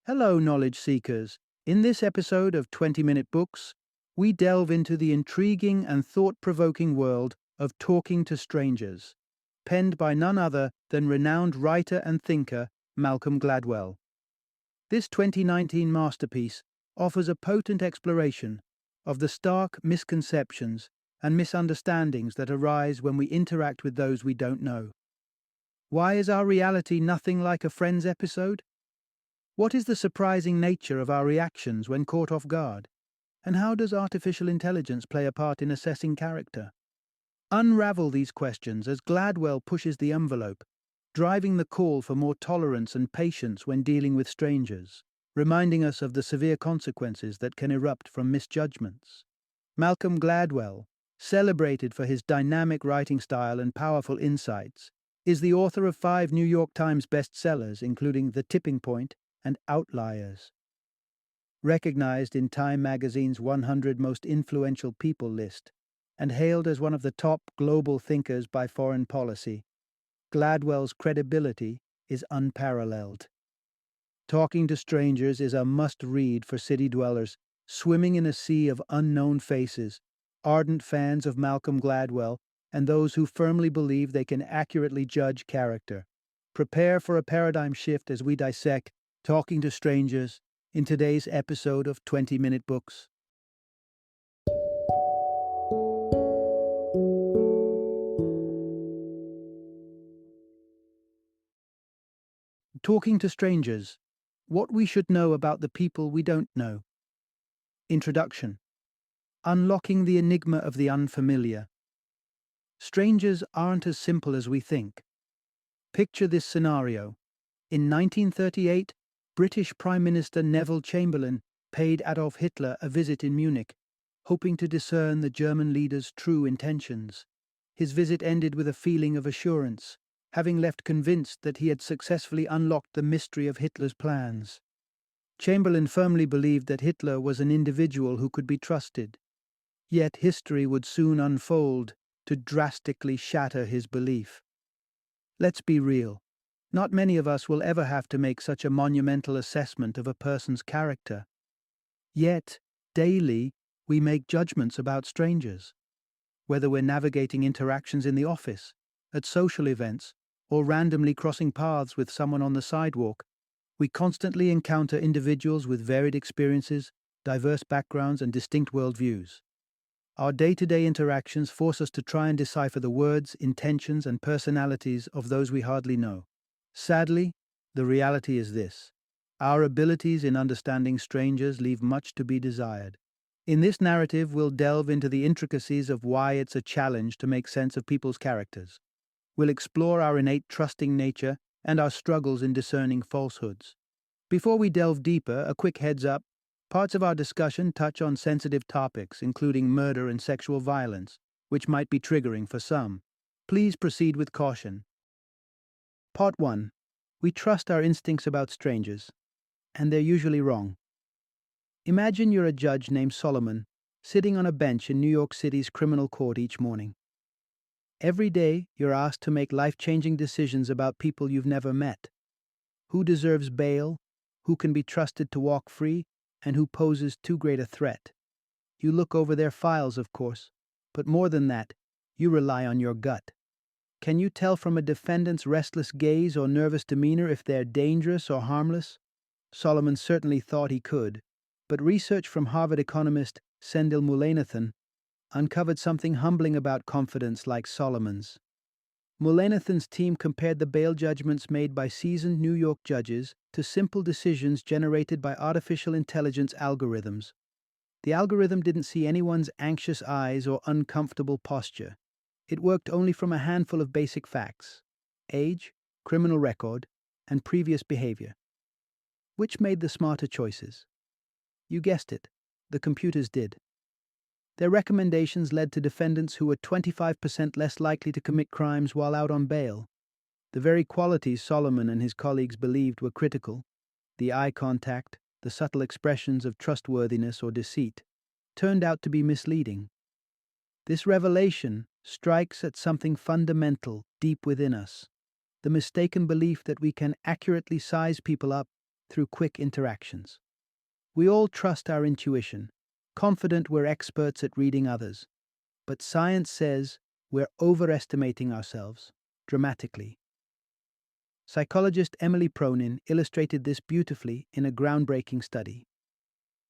Hello, knowledge seekers. In this episode of 20-Minute Books, we delve into the intriguing and thought-provoking world of Talking to Strangers, penned by none other than renowned writer and thinker Malcolm Gladwell. This 2019 masterpiece offers a potent exploration of the stark misconceptions and misunderstandings that arise when we interact with those we don't know. Why is our reality nothing like a Friends episode? What is the surprising nature of our reactions when caught off guard? And how does artificial intelligence play a part in assessing character? Unravel these questions as Gladwell pushes the envelope, driving the call for more tolerance and patience when dealing with strangers, reminding us of the severe consequences that can erupt from misjudgments. Malcolm Gladwell, celebrated for his dynamic writing style and powerful insights, is the author of 5 New York Times bestsellers, including The Tipping Point and Outliers. Recognized in Time magazine's 100 Most Influential People list and hailed as one of the top global thinkers by Foreign Policy, Gladwell's credibility is unparalleled. Talking to Strangers is a must-read for city dwellers swimming in a sea of unknown faces, ardent fans of Malcolm Gladwell, and those who firmly believe they can accurately judge character. Prepare for a paradigm shift as we dissect Talking to Strangers in today's episode of 20-Minute Books. Talking to Strangers: What we should know about the people we don't know. Introduction. Unlocking the enigma of the unfamiliar. Strangers aren't as simple as we think. Picture this scenario. In 1938, British Prime Minister Neville Chamberlain paid Adolf Hitler a visit in Munich, hoping to discern the German leader's true intentions. His visit ended with a feeling of assurance, having left convinced that he had successfully unlocked the mystery of Hitler's plans. Chamberlain firmly believed that Hitler was an individual who could be trusted. Yet history would soon unfold to drastically shatter his belief. Let's be real. Not many of us will ever have to make such a monumental assessment of a person's character. Yet, daily, we make judgments about strangers. Whether we're navigating interactions in the office, at social events, or randomly crossing paths with someone on the sidewalk, we constantly encounter individuals with varied experiences, diverse backgrounds, and distinct worldviews. Our day-to-day interactions force us to try and decipher the words, intentions, and personalities of those we hardly know. Sadly, the reality is this: our abilities in understanding strangers leave much to be desired. In this narrative, we'll delve into the intricacies of why it's a challenge to make sense of people's characters. We'll explore our innate trusting nature and our struggles in discerning falsehoods. Before we delve deeper, a quick heads up: parts of our discussion touch on sensitive topics, including murder and sexual violence, which might be triggering for some. Please proceed with caution. Part 1. We trust our instincts about strangers, and they're usually wrong. Imagine you're a judge named Solomon, sitting on a bench in New York City's criminal court each morning. Every day, you're asked to make life-changing decisions about people you've never met. Who deserves bail, who can be trusted to walk free, and who poses too great a threat. You look over their files, of course, but more than that, you rely on your gut. Can you tell from a defendant's restless gaze or nervous demeanor if they're dangerous or harmless? Solomon certainly thought he could, but research from Harvard economist Sendil Mullainathan uncovered something humbling about confidence like Solomon's. Mullainathan's team compared the bail judgments made by seasoned New York judges to simple decisions generated by artificial intelligence algorithms. The algorithm didn't see anyone's anxious eyes or uncomfortable posture. It worked only from a handful of basic facts: age, criminal record, and previous behavior. Which made the smarter choices? You guessed it, the computers did. Their recommendations led to defendants who were 25% less likely to commit crimes while out on bail. The very qualities Solomon and his colleagues believed were critical, the eye contact, the subtle expressions of trustworthiness or deceit, turned out to be misleading. This revelation strikes at something fundamental deep within us: the mistaken belief that we can accurately size people up through quick interactions. We all trust our intuition, confident we're experts at reading others. But science says we're overestimating ourselves dramatically. Psychologist Emily Pronin illustrated this beautifully in a groundbreaking study.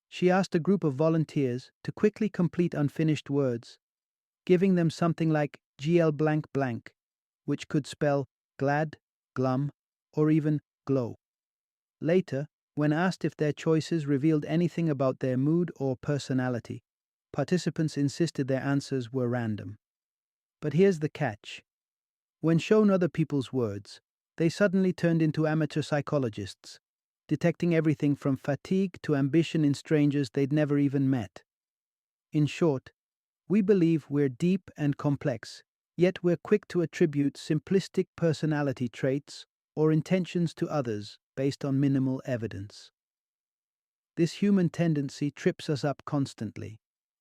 She asked a group of volunteers to quickly complete unfinished words, giving them something like GL blank blank, which could spell glad, glum, or even glow. Later, when asked if their choices revealed anything about their mood or personality, participants insisted their answers were random. But here's the catch. When shown other people's words, they suddenly turned into amateur psychologists, detecting everything from fatigue to ambition in strangers they'd never even met. In short, we believe we're deep and complex, yet we're quick to attribute simplistic personality traits or intentions to others based on minimal evidence. This human tendency trips us up constantly,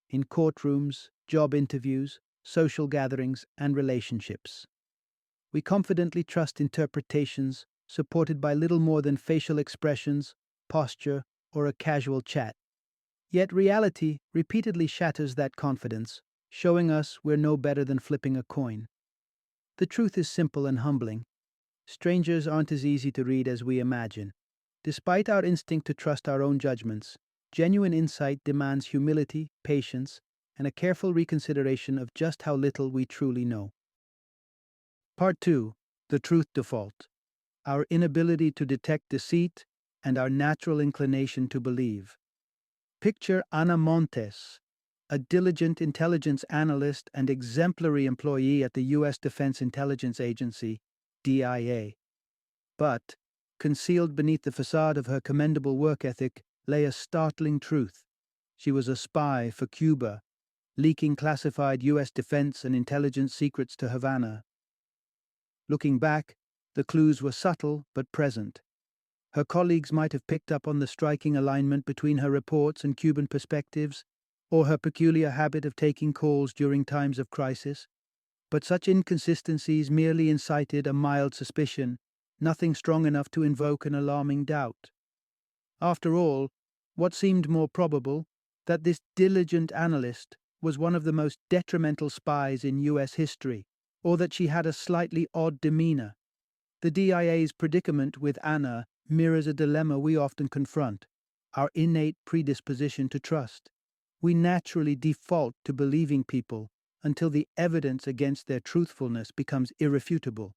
in courtrooms, job interviews, social gatherings, and relationships. We confidently trust interpretations supported by little more than facial expressions, posture, or a casual chat. Yet reality repeatedly shatters that confidence, showing us we're no better than flipping a coin. The truth is simple and humbling. Strangers aren't as easy to read as we imagine. Despite our instinct to trust our own judgments, genuine insight demands humility, patience, and a careful reconsideration of just how little we truly know. Part 2. The Truth Default. Our inability to detect deceit and our natural inclination to believe. Picture Ana Montes, a diligent intelligence analyst and exemplary employee at the U.S. Defense Intelligence Agency, DIA. But, concealed beneath the facade of her commendable work ethic lay a startling truth. She was a spy for Cuba, leaking classified U.S. defense and intelligence secrets to Havana. Looking back, the clues were subtle but present. Her colleagues might have picked up on the striking alignment between her reports and Cuban perspectives, or her peculiar habit of taking calls during times of crisis. But such inconsistencies merely incited a mild suspicion, nothing strong enough to invoke an alarming doubt. After all, what seemed more probable, that this diligent analyst was one of the most detrimental spies in U.S. history, or that she had a slightly odd demeanor. The DIA's predicament with Anna mirrors a dilemma we often confront, our innate predisposition to trust. We naturally default to believing people until the evidence against their truthfulness becomes irrefutable.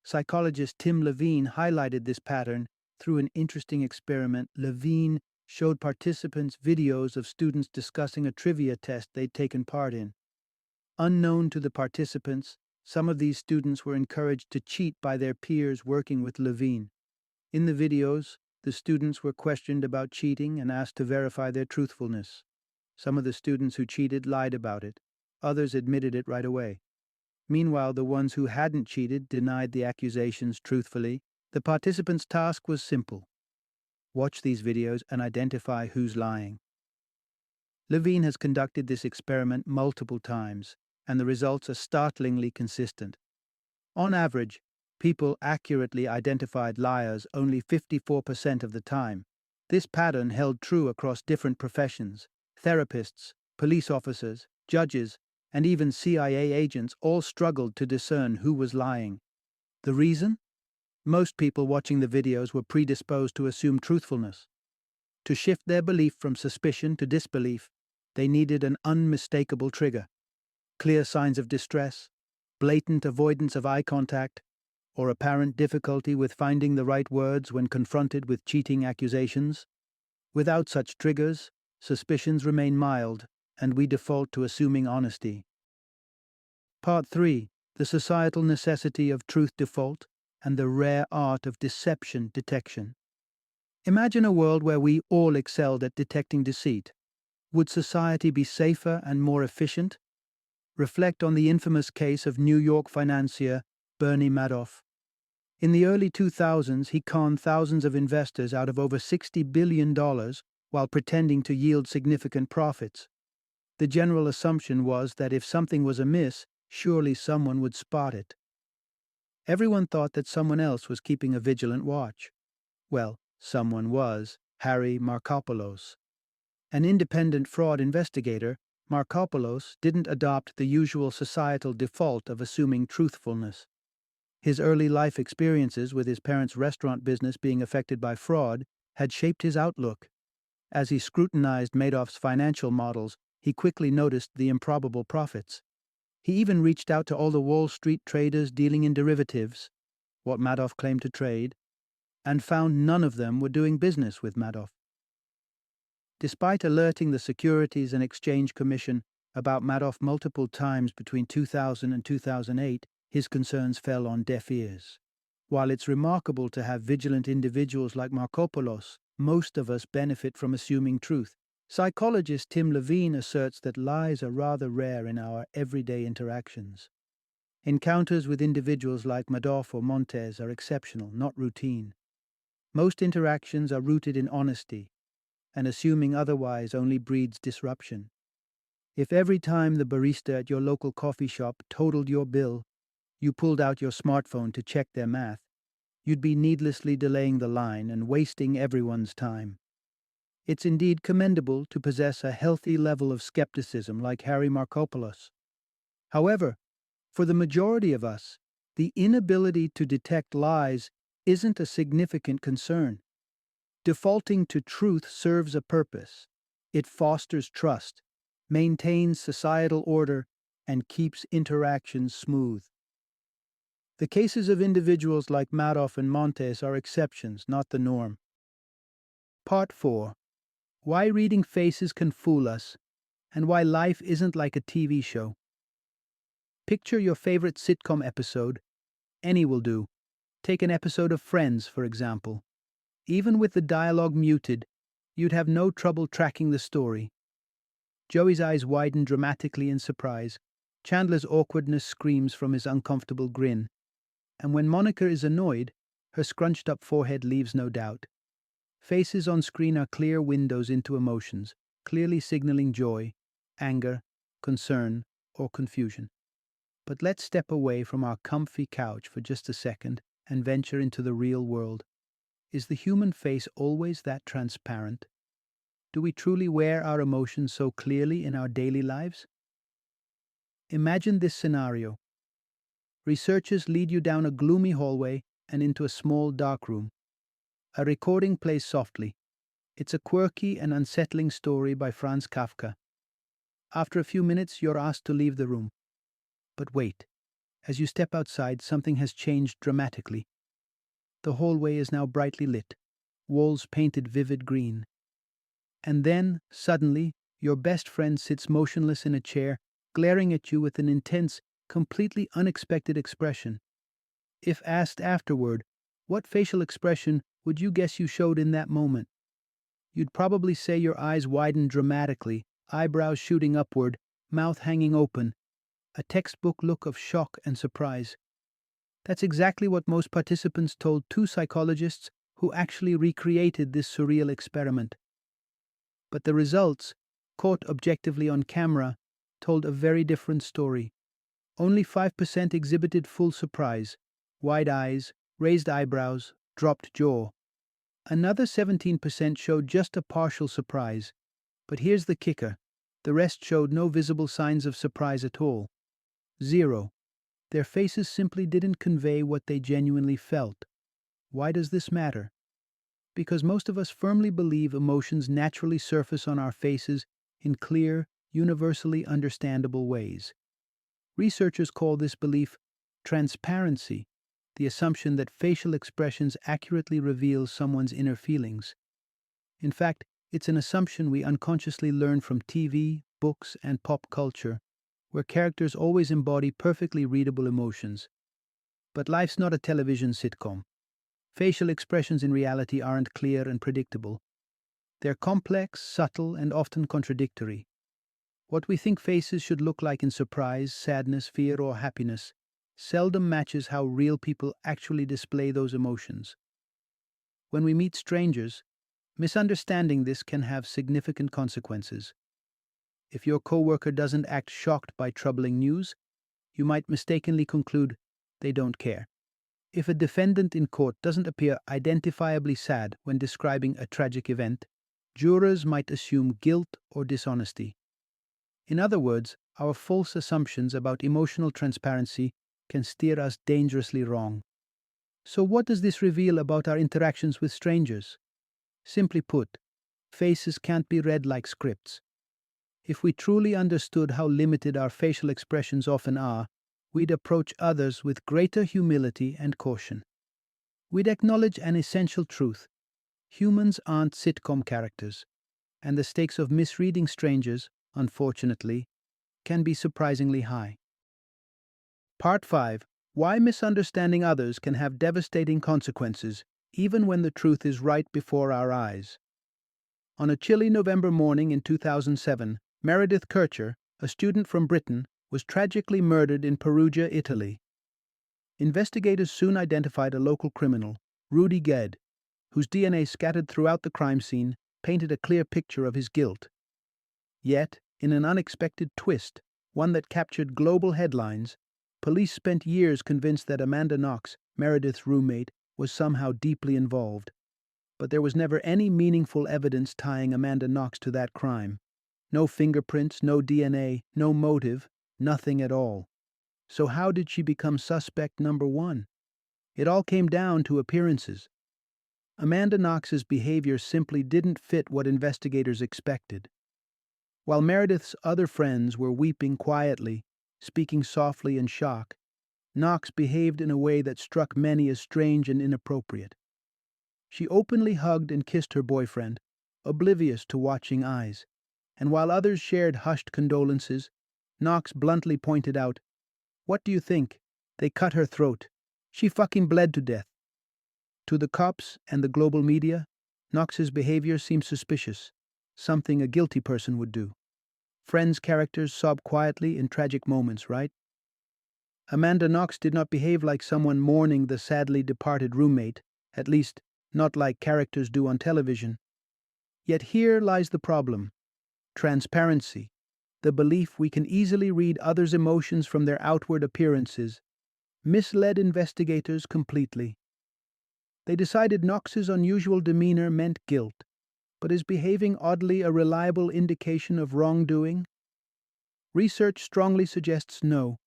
Psychologist Tim Levine highlighted this pattern through an interesting experiment. Levine showed participants videos of students discussing a trivia test they'd taken part in. Unknown to the participants, some of these students were encouraged to cheat by their peers working with Levine. In the videos, the students were questioned about cheating and asked to verify their truthfulness. Some of the students who cheated lied about it. Others admitted it right away. Meanwhile, the ones who hadn't cheated denied the accusations truthfully. The participants' task was simple: watch these videos and identify who's lying. Levine has conducted this experiment multiple times, and the results are startlingly consistent. On average, people accurately identified liars only 54% of the time. This pattern held true across different professions. Therapists, police officers, judges, and even CIA agents all struggled to discern who was lying. The reason? Most people watching the videos were predisposed to assume truthfulness. To shift their belief from suspicion to disbelief, they needed an unmistakable trigger. Clear signs of distress, blatant avoidance of eye contact, or apparent difficulty with finding the right words when confronted with cheating accusations. Without such triggers, suspicions remain mild, and we default to assuming honesty. Part 3. The societal necessity of truth default and the rare art of deception detection. Imagine a world where we all excelled at detecting deceit. Would society be safer and more efficient? Reflect on the infamous case of New York financier Bernie Madoff. In the early 2000s, he conned thousands of investors out of over $60 billion while pretending to yield significant profits. The general assumption was that if something was amiss, surely someone would spot it. Everyone thought that someone else was keeping a vigilant watch. Well, Someone was Harry Markopoulos. An independent fraud investigator, Markopoulos didn't adopt the usual societal default of assuming truthfulness. His early life experiences with his parents' restaurant business being affected by fraud had shaped his outlook. As he scrutinized Madoff's financial models, he quickly noticed the improbable profits. He even reached out to all the Wall Street traders dealing in derivatives, what Madoff claimed to trade, and found none of them were doing business with Madoff. Despite alerting the Securities and Exchange Commission about Madoff multiple times between 2000 and 2008, his concerns fell on deaf ears. While it's remarkable to have vigilant individuals like Markopoulos, most of us benefit from assuming truth. Psychologist Tim Levine asserts that lies are rather rare in our everyday interactions. Encounters with individuals like Madoff or Montes are exceptional, not routine. Most interactions are rooted in honesty, and assuming otherwise only breeds disruption. If every time the barista at your local coffee shop totaled your bill, you pulled out your smartphone to check their math, you'd be needlessly delaying the line and wasting everyone's time. It's indeed commendable to possess a healthy level of skepticism like Harry Markopoulos. However, for the majority of us, the inability to detect lies isn't a significant concern. Defaulting to truth serves a purpose. It fosters trust, maintains societal order, and keeps interactions smooth. The cases of individuals like Madoff and Montes are exceptions, not the norm. Part 4. Why reading faces can fool us, and why life isn't like a TV show. Picture your favorite sitcom episode. Any will do. Take an episode of Friends, for example. Even with the dialogue muted, you'd have no trouble tracking the story. Joey's eyes widen dramatically in surprise. Chandler's awkwardness screams from his uncomfortable grin. And when Monica is annoyed, her scrunched-up forehead leaves no doubt. Faces on screen are clear windows into emotions, clearly signaling joy, anger, concern, or confusion. But let's step away from our comfy couch for just a second and venture into the real world. Is the human face always that transparent? Do we truly wear our emotions so clearly in our daily lives? Imagine this scenario. Researchers lead you down a gloomy hallway and into a small dark room. A recording plays softly. It's a quirky and unsettling story by Franz Kafka. After a few minutes, you're asked to leave the room. But wait. As you step outside, something has changed dramatically. The hallway is now brightly lit, walls painted vivid green. And then, suddenly, your best friend sits motionless in a chair, glaring at you with an intense, completely unexpected expression. If asked afterward, what facial expression would you guess you showed in that moment? You'd probably say your eyes widened dramatically, eyebrows shooting upward, mouth hanging open, a textbook look of shock and surprise. That's exactly what most participants told two psychologists who actually recreated this surreal experiment. But the results, caught objectively on camera, told a very different story. Only 5% exhibited full surprise, wide eyes, raised eyebrows, dropped jaw. Another 17% showed just a partial surprise. But here's the kicker. The rest showed no visible signs of surprise at all. 0. Their faces simply didn't convey what they genuinely felt. Why does this matter? Because most of us firmly believe emotions naturally surface on our faces in clear, universally understandable ways. Researchers call this belief transparency, the assumption that facial expressions accurately reveal someone's inner feelings. In fact, it's an assumption we unconsciously learn from TV, books, and pop culture, where characters always embody perfectly readable emotions. But life's not a television sitcom. Facial expressions in reality aren't clear and predictable. They're complex, subtle, and often contradictory. What we think faces should look like in surprise, sadness, fear, or happiness seldom matches how real people actually display those emotions. When we meet strangers, misunderstanding this can have significant consequences. If your coworker doesn't act shocked by troubling news, you might mistakenly conclude they don't care. If a defendant in court doesn't appear identifiably sad when describing a tragic event, jurors might assume guilt or dishonesty. In other words, our false assumptions about emotional transparency can steer us dangerously wrong. So, what does this reveal about our interactions with strangers? Simply put, faces can't be read like scripts. If we truly understood how limited our facial expressions often are, we'd approach others with greater humility and caution. We'd acknowledge an essential truth: humans aren't sitcom characters, and the stakes of misreading strangers, unfortunately, can be surprisingly high. Part 5: Why misunderstanding others can have devastating consequences, even when the truth is right before our eyes. On a chilly November morning in 2007, Meredith Kircher, a student from Britain, was tragically murdered in Perugia, Italy. Investigators soon identified a local criminal, Rudy Ged, whose DNA scattered throughout the crime scene painted a clear picture of his guilt. Yet, in an unexpected twist, one that captured global headlines, police spent years convinced that Amanda Knox, Meredith's roommate, was somehow deeply involved. But there was never any meaningful evidence tying Amanda Knox to that crime. No fingerprints, no DNA, no motive, nothing at all. So how did she become suspect number one? It all came down to appearances. Amanda Knox's behavior simply didn't fit what investigators expected. While Meredith's other friends were weeping quietly, speaking softly in shock, Knox behaved in a way that struck many as strange and inappropriate. She openly hugged and kissed her boyfriend, oblivious to watching eyes, and while others shared hushed condolences, Knox bluntly pointed out, "What do you think? They cut her throat. She fucking bled to death." To the cops and the global media, Knox's behavior seemed suspicious, something a guilty person would do. Friends' characters sob quietly in tragic moments, right? Amanda Knox did not behave like someone mourning the sadly departed roommate, at least, not like characters do on television. Yet here lies the problem: transparency, the belief we can easily read others' emotions from their outward appearances, misled investigators completely. They decided Knox's unusual demeanor meant guilt, but is behaving oddly a reliable indication of wrongdoing? Research strongly suggests no.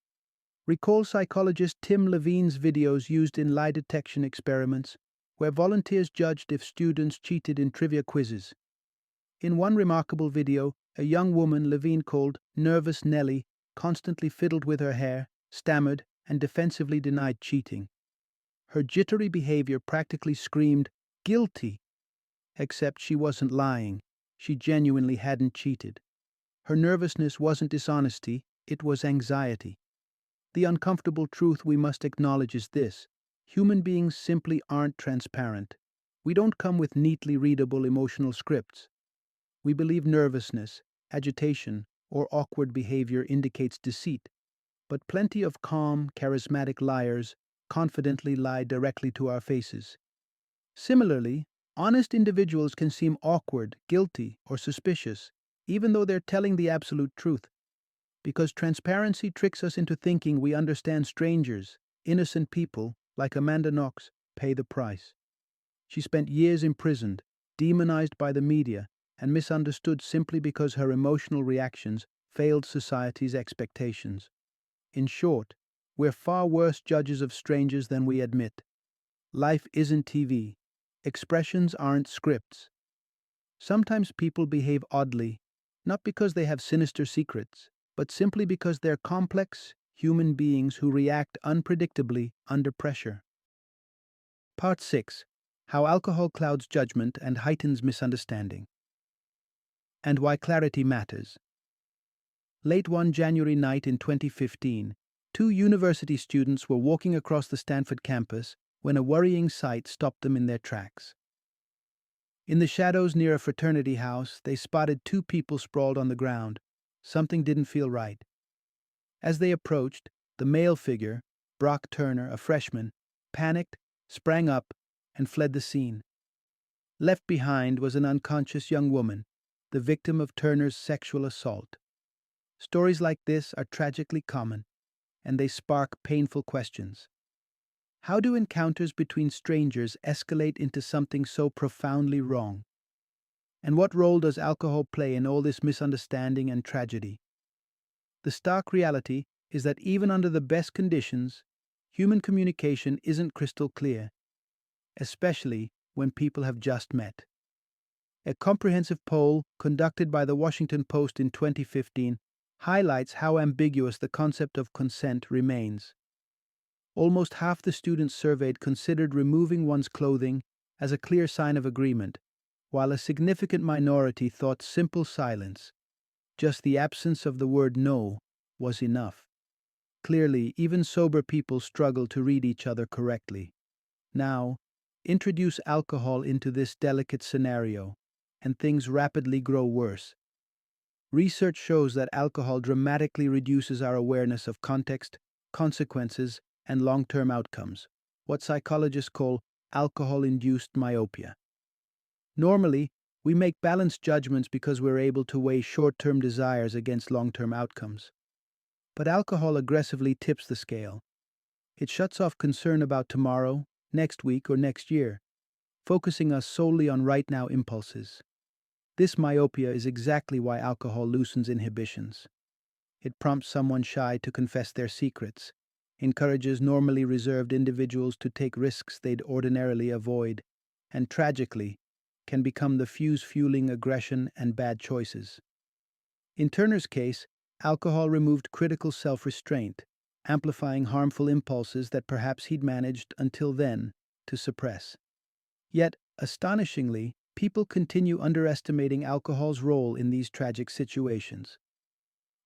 Recall psychologist Tim Levine's videos used in lie detection experiments, where volunteers judged if students cheated in trivia quizzes. In one remarkable video, a young woman Levine called Nervous Nellie constantly fiddled with her hair, stammered, and defensively denied cheating. Her jittery behavior practically screamed, "Guilty!" Except she wasn't lying. She genuinely hadn't cheated. Her nervousness wasn't dishonesty, it was anxiety. The uncomfortable truth we must acknowledge is this: human beings simply aren't transparent. We don't come with neatly readable emotional scripts. We believe nervousness, agitation, or awkward behavior indicates deceit, but plenty of calm, charismatic liars confidently lie directly to our faces. Similarly, honest individuals can seem awkward, guilty, or suspicious, even though they're telling the absolute truth. Because transparency tricks us into thinking we understand strangers, innocent people, like Amanda Knox, pay the price. She spent years imprisoned, demonized by the media, and misunderstood simply because her emotional reactions failed society's expectations. In short, we're far worse judges of strangers than we admit. Life isn't TV. Expressions aren't scripts. Sometimes people behave oddly, not because they have sinister secrets, but simply because they're complex, human beings who react unpredictably under pressure. Part 6: How Alcohol Clouds Judgment and Heightens Misunderstanding. And Why Clarity Matters. Late one January night in 2015, two university students were walking across the Stanford campus when a worrying sight stopped them in their tracks. In the shadows near a fraternity house, they spotted two people sprawled on the ground. Something didn't feel right. As they approached, the male figure, Brock Turner, a freshman, panicked, sprang up, and fled the scene. Left behind was an unconscious young woman, the victim of Turner's sexual assault. Stories like this are tragically common, and they spark painful questions. How do encounters between strangers escalate into something so profoundly wrong? And what role does alcohol play in all this misunderstanding and tragedy? The stark reality is that even under the best conditions, human communication isn't crystal clear, especially when people have just met. A comprehensive poll conducted by the Washington Post in 2015 highlights how ambiguous the concept of consent remains. Almost half the students surveyed considered removing one's clothing as a clear sign of agreement, while a significant minority thought simple silence, just the absence of the word no, was enough. Clearly, even sober people struggle to read each other correctly. Now, introduce alcohol into this delicate scenario, and things rapidly grow worse. Research shows that alcohol dramatically reduces our awareness of context, consequences, and long-term outcomes, what psychologists call alcohol-induced myopia. Normally, we make balanced judgments because we're able to weigh short-term desires against long-term outcomes. But alcohol aggressively tips the scale. It shuts off concern about tomorrow, next week, or next year, focusing us solely on right-now impulses. This myopia is exactly why alcohol loosens inhibitions. It prompts someone shy to confess their secrets, encourages normally reserved individuals to take risks they'd ordinarily avoid, and tragically, can become the fuse fueling aggression and bad choices. In Turner's case, alcohol removed critical self-restraint, amplifying harmful impulses that perhaps he'd managed until then to suppress. Yet, astonishingly, people continue underestimating alcohol's role in these tragic situations.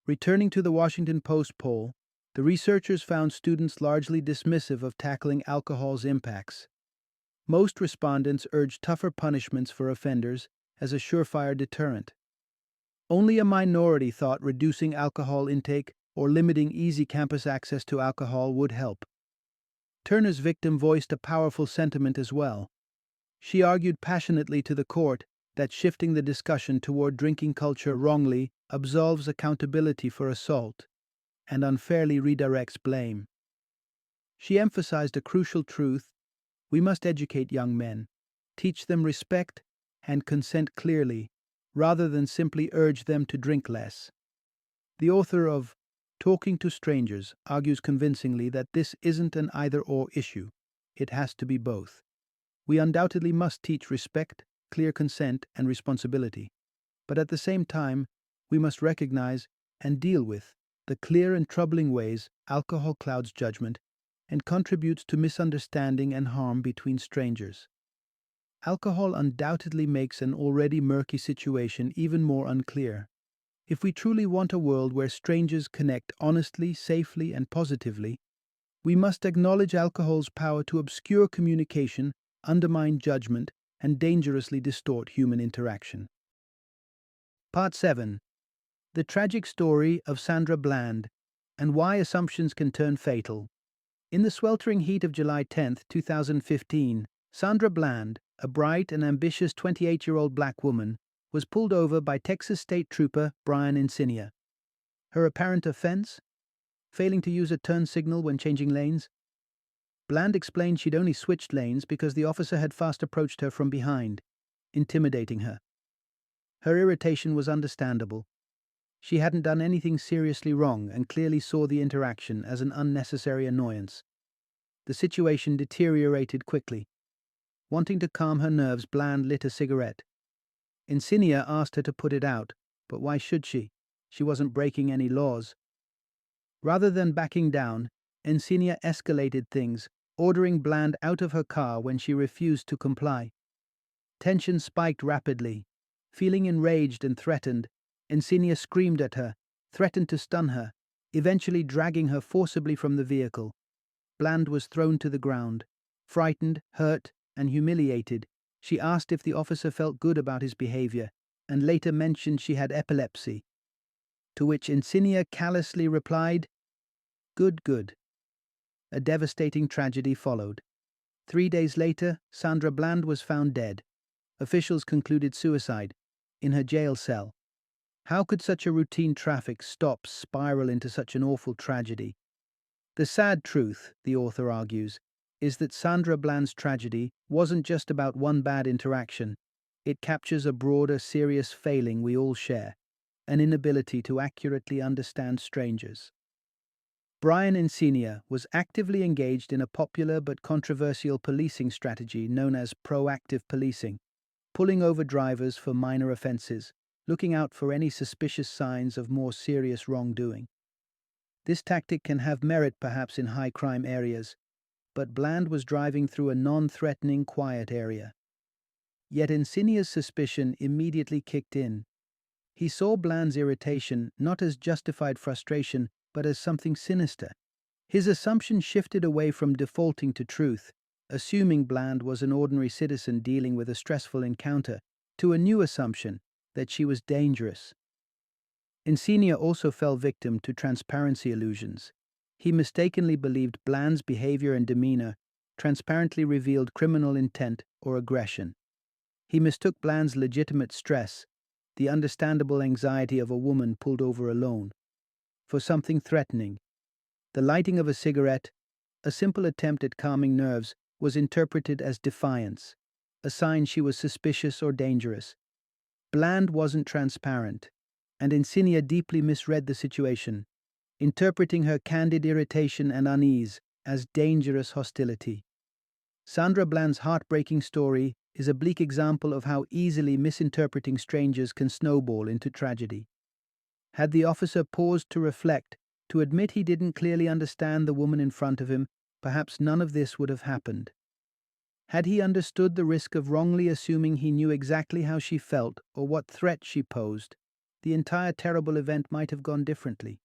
Returning to the Washington Post poll, the researchers found students largely dismissive of tackling alcohol's impacts. Most respondents urged tougher punishments for offenders as a surefire deterrent. Only a minority thought reducing alcohol intake or limiting easy campus access to alcohol would help. Turner's victim voiced a powerful sentiment as well. She argued passionately to the court that shifting the discussion toward drinking culture wrongly absolves accountability for assault and unfairly redirects blame. She emphasized a crucial truth: we must educate young men, teach them respect and consent clearly, rather than simply urge them to drink less. The author of Talking to Strangers argues convincingly that this isn't an either-or issue. It has to be both. We undoubtedly must teach respect, clear consent, and responsibility. But at the same time, we must recognize and deal with the clear and troubling ways alcohol clouds judgment and contributes to misunderstanding and harm between strangers. Alcohol undoubtedly makes an already murky situation even more unclear. If we truly want a world where strangers connect honestly, safely, and positively, we must acknowledge alcohol's power to obscure communication, undermine judgment, and dangerously distort human interaction. Part 7. The tragic story of Sandra Bland and why assumptions can turn fatal. In the sweltering heat of July 10, 2015, Sandra Bland, a bright and ambitious 28-year-old black woman, was pulled over by Texas State Trooper Brian Insinia. Her apparent offense? Failing to use a turn signal when changing lanes. Bland explained she'd only switched lanes because the officer had fast approached her from behind, intimidating her. Her irritation was understandable. She hadn't done anything seriously wrong and clearly saw the interaction as an unnecessary annoyance. The situation deteriorated quickly. Wanting to calm her nerves, Bland lit a cigarette. Insinia asked her to put it out, but why should she? She wasn't breaking any laws. Rather than backing down, Insinia escalated things, ordering Bland out of her car when she refused to comply. Tension spiked rapidly. Feeling enraged and threatened, Insinia screamed at her, threatened to stun her, eventually dragging her forcibly from the vehicle. Bland was thrown to the ground. Frightened, hurt, and humiliated, she asked if the officer felt good about his behavior, and later mentioned she had epilepsy. To which Insinia callously replied, "Good, good." A devastating tragedy followed. 3 days later, Sandra Bland was found dead. Officials concluded suicide, in her jail cell. How could such a routine traffic stop spiral into such an awful tragedy? The sad truth, the author argues, is that Sandra Bland's tragedy wasn't just about one bad interaction. It captures a broader, serious failing we all share, an inability to accurately understand strangers. Brian Encenia was actively engaged in a popular but controversial policing strategy known as proactive policing, pulling over drivers for minor offenses, looking out for any suspicious signs of more serious wrongdoing. This tactic can have merit perhaps in high crime areas, but Bland was driving through a non-threatening, quiet area. Yet Encinia's suspicion immediately kicked in. He saw Bland's irritation not as justified frustration, but as something sinister. His assumption shifted away from defaulting to truth, assuming Bland was an ordinary citizen dealing with a stressful encounter, to a new assumption that she was dangerous. Encenia also fell victim to transparency illusions. He mistakenly believed Bland's behavior and demeanor transparently revealed criminal intent or aggression. He mistook Bland's legitimate stress, the understandable anxiety of a woman pulled over alone, for something threatening. The lighting of a cigarette, a simple attempt at calming nerves, was interpreted as defiance, a sign she was suspicious or dangerous. Bland wasn't transparent, and Encenia deeply misread the situation, interpreting her candid irritation and unease as dangerous hostility. Sandra Bland's heartbreaking story is a bleak example of how easily misinterpreting strangers can snowball into tragedy. Had the officer paused to reflect, to admit he didn't clearly understand the woman in front of him, perhaps none of this would have happened. Had he understood the risk of wrongly assuming he knew exactly how she felt or what threat she posed, the entire terrible event might have gone differently.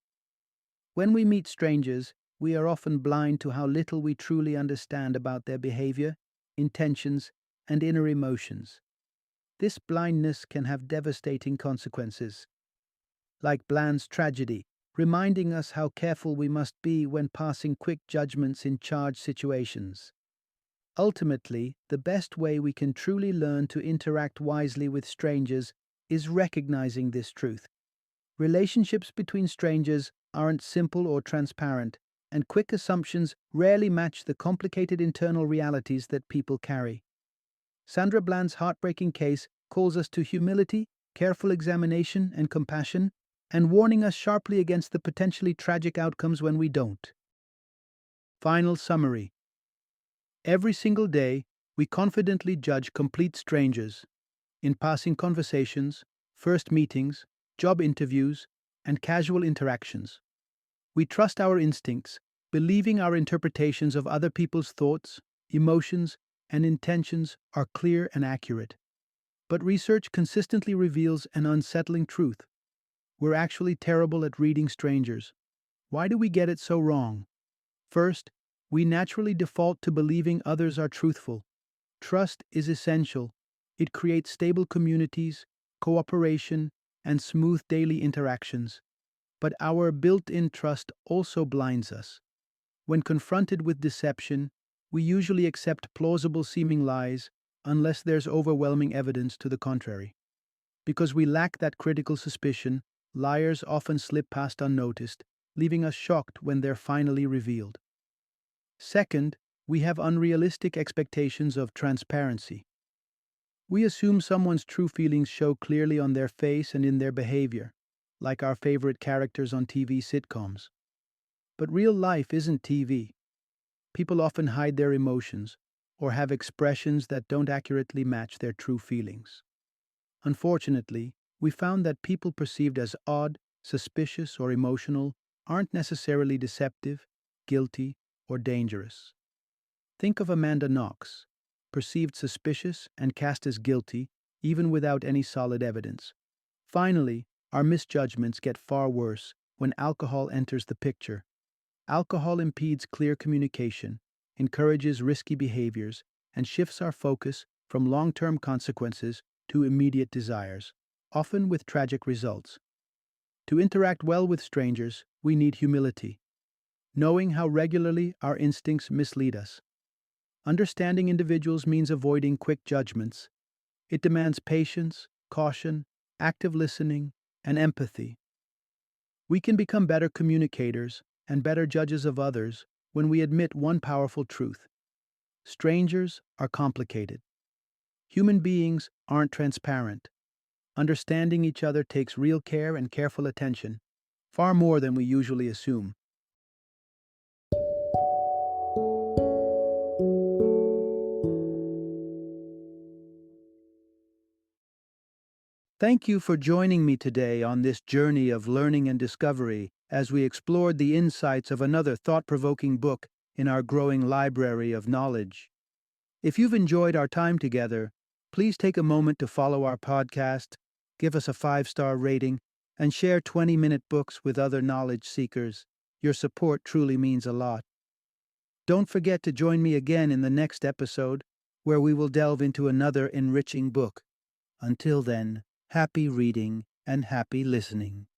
When we meet strangers, we are often blind to how little we truly understand about their behavior, intentions, and inner emotions. This blindness can have devastating consequences. Like Bland's tragedy, reminding us how careful we must be when passing quick judgments in charged situations. Ultimately, the best way we can truly learn to interact wisely with strangers is recognizing this truth. Relationships between strangers aren't simple or transparent, and quick assumptions rarely match the complicated internal realities that people carry. Sandra Bland's heartbreaking case calls us to humility, careful examination, and compassion, and warning us sharply against the potentially tragic outcomes when we don't. Final summary. Every single day, we confidently judge complete strangers in passing conversations, first meetings, job interviews, and casual interactions. We trust our instincts, believing our interpretations of other people's thoughts, emotions, and intentions are clear and accurate. But research consistently reveals an unsettling truth. We're actually terrible at reading strangers. Why do we get it so wrong? First, we naturally default to believing others are truthful. Trust is essential. It creates stable communities, cooperation, and smooth daily interactions. But our built-in trust also blinds us. When confronted with deception, we usually accept plausible-seeming lies unless there's overwhelming evidence to the contrary. Because we lack that critical suspicion, liars often slip past unnoticed, leaving us shocked when they're finally revealed. Second, we have unrealistic expectations of transparency. We assume someone's true feelings show clearly on their face and in their behavior, like our favorite characters on TV sitcoms. But real life isn't TV. People often hide their emotions or have expressions that don't accurately match their true feelings. Unfortunately, we found that people perceived as odd, suspicious, or emotional aren't necessarily deceptive, guilty, or dangerous. Think of Amanda Knox, perceived suspicious and cast as guilty, even without any solid evidence. Finally, our misjudgments get far worse when alcohol enters the picture. Alcohol impedes clear communication, encourages risky behaviors, and shifts our focus from long-term consequences to immediate desires, often with tragic results. To interact well with strangers, we need humility, knowing how regularly our instincts mislead us. Understanding individuals means avoiding quick judgments. It demands patience, caution, active listening, and empathy. We can become better communicators and better judges of others when we admit one powerful truth. Strangers are complicated. Human beings aren't transparent. Understanding each other takes real care and careful attention, far more than we usually assume. Thank you for joining me today on this journey of learning and discovery as we explored the insights of another thought-provoking book in our growing library of knowledge. If you've enjoyed our time together, please take a moment to follow our podcast, give us a 5-star rating, and share 20-minute books with other knowledge seekers. Your support truly means a lot. Don't forget to join me again in the next episode, where we will delve into another enriching book. Until then, happy reading and happy listening.